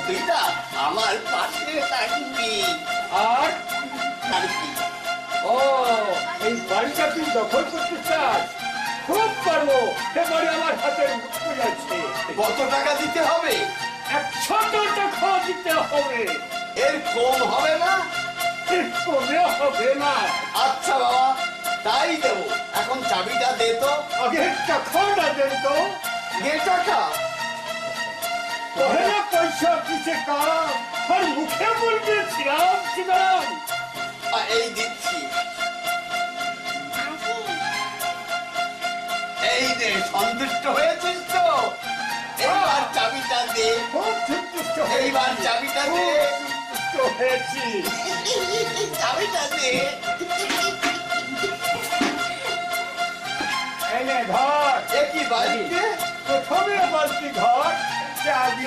তুই না আমার পাশে থাকবি। আর থাকবি। ও এই বাড়িটা তুই দখল করতে চাস? খুব পারবো, এবারে আমার হাতে মুকুল আছে। কত টাকা দিতে হবে? 100 টাকা দিতে হবে। এর কম হবে না? এর কমে হবে না। আচ্ছা বাবা, তাই দেবো। এখন চাবিটা দে তো। আগে টাকাটা দেন তো। দে টাকা। পহেলা পয়সা কিসে কাম, আর মুখে বলবে শ্রীরাম শ্রীরাম। এই দিচ্ছি। এই দে, সন্তুষ্ট হয়েছিস তো? এইবার চাবিটা দে। খুব সন্তুষ্ট এইবার চাবিটা দে। সন্তুষ্ট হয়েছি। চাবিটা দে। এনে ধর। এ কি বাড়িতে? প্রথমে বলছি ধর চাবি।